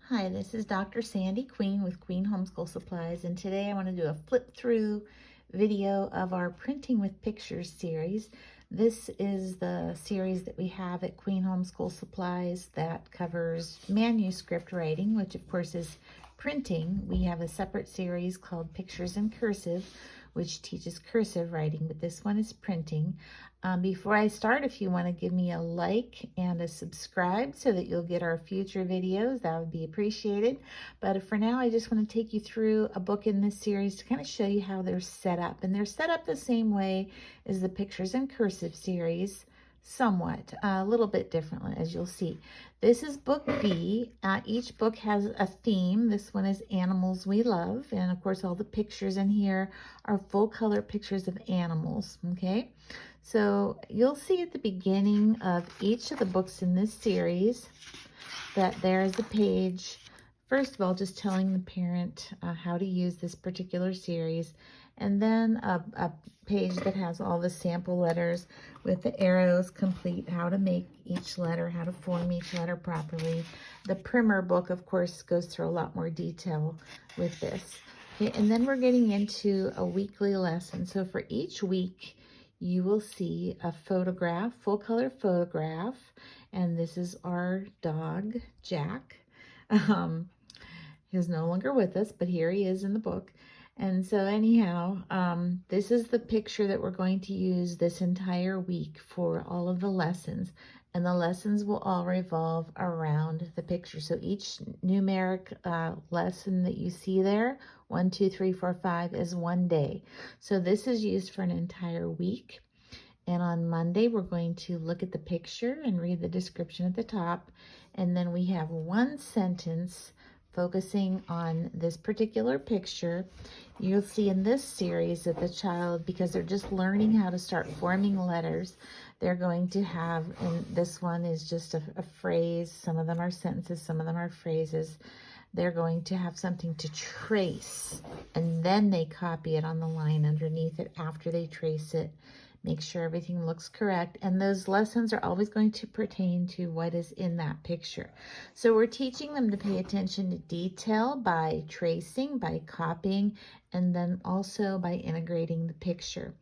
Hi, this is Dr. Sandy Queen with Queen Homeschool Supplies, and today I want to do a flip through video of our Printing with Pictures series. This is the series that we have at Queen Homeschool Supplies that covers manuscript writing, which of course is printing. We have a separate series called Pictures in Cursive, which teaches cursive writing, but this one is printing. Before I start, if you want to give me a like and a subscribe so that you'll get our future videos, that would be appreciated. But for now, I just want to take you through a book in this series to kind of show you how they're set up. And they're set up the same way as the Pictures in Cursive series, somewhat, a little bit differently, as you'll see. This is book B. Each book has a theme. This one is Animals We Love. And of course, all the pictures in here are full color pictures of animals, okay? So you'll see at the beginning of each of the books in this series that there's a page, first of all, just telling the parent how to use this particular series, and then a page that has all the sample letters with the arrows complete, how to make each letter, how to form each letter properly. The primer book, of course, goes through a lot more detail with this. Okay, and then we're getting into a weekly lesson. So for each week, you will see a photograph, full color photograph, and this is our dog, Jack. He's no longer with us, but here he is in the book. And so anyhow, this is the picture that we're going to use this entire week for all of the lessons. And the lessons will all revolve around the picture. So each numeric lesson that you see there, 1, 2, 3, 4, 5, is one day. So this is used for an entire week. And on Monday, we're going to look at the picture and read the description at the top. And then we have one sentence focusing on this particular picture. You'll see in this series that the child, because they're just learning how to start forming letters, they're going to have, and this one is just a phrase. Some of them are sentences, some of them are phrases. They're going to have something to trace, and then they copy it on the line underneath it after they trace it. Make sure everything looks correct. And those lessons are always going to pertain to what is in that picture. So we're teaching them to pay attention to detail by tracing, by copying, and then also by integrating the picture.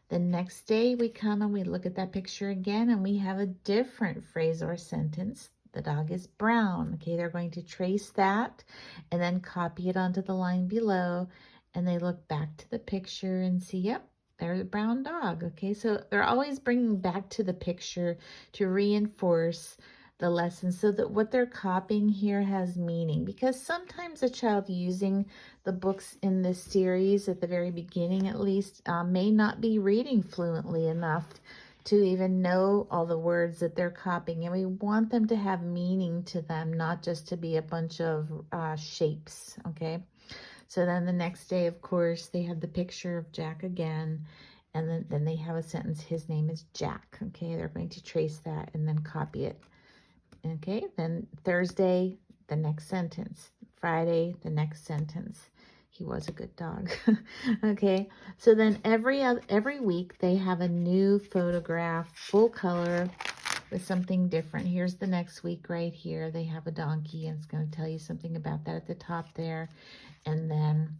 The next day we come and we look at that picture again, and we have a different phrase or sentence. The dog is brown. Okay, they're going to trace that and then copy it onto the line below. And they look back to the picture and see, yep, there's a brown dog. Okay, so they're always bringing back to the picture to reinforce the lesson so that what they're copying here has meaning. Because sometimes a child using the books in this series at the very beginning, at least, may not be reading fluently enough to even know all the words that they're copying. And we want them to have meaning to them, not just to be a bunch of shapes, okay? So then the next day, of course, they have the picture of Jack again, and then they have a sentence, his name is Jack, okay? They're going to trace that and then copy it, okay? Then Thursday, the next sentence. Friday, the next sentence. He was a good dog, okay? So then every week, they have a new photograph, full color, with something different. Here's the next week right here. They have a donkey, and it's going to tell you something about that at the top there. And then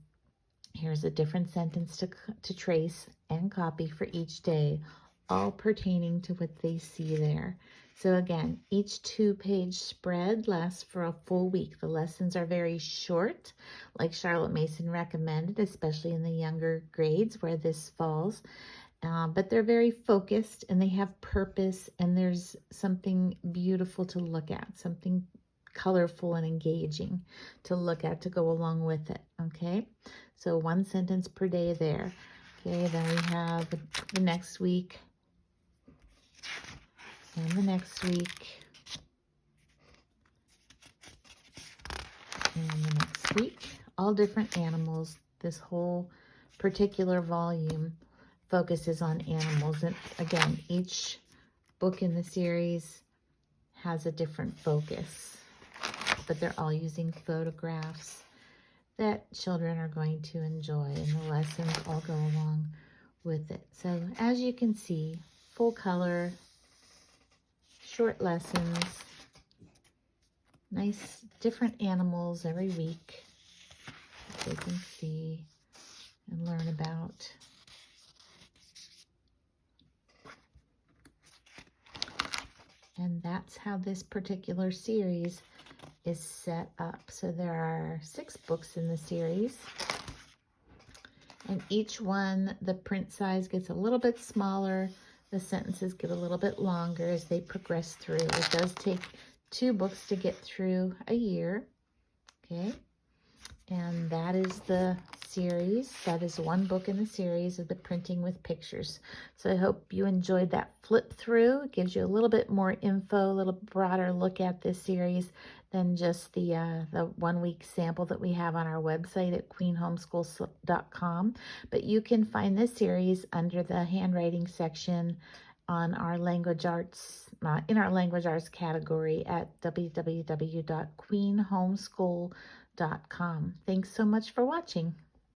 here's a different sentence to trace and copy for each day, all pertaining to what they see there. So again, each 2-page spread lasts for a full week. The lessons are very short, like Charlotte Mason recommended, especially in the younger grades where this falls. But they're very focused and they have purpose, and there's something beautiful to look at, something colorful and engaging to look at to go along with it, okay? So one sentence per day there. Okay, then we have the next week, and the next week, and the next week. All different animals. This whole particular volume focuses on animals. And again, each book in the series has a different focus, but they're all using photographs that children are going to enjoy, and the lessons all go along with it. So as you can see, full color, short lessons, nice different animals every week that they can see and learn about. And that's how this particular series is set up. So there are 6 books in the series. And each one, the print size gets a little bit smaller. The sentences get a little bit longer as they progress through. It does take 2 books to get through a year. Okay. And that is the series. That is 1 book in the series of the Printing with Pictures. So I hope you enjoyed that flip through. It gives you a little bit more info, a little broader look at this series than just the 1-week sample that we have on our website at queenhomeschool.com. But you can find this series under the handwriting section on our language arts, in our language arts category at www.queenhomeschool.com. Thanks so much for watching.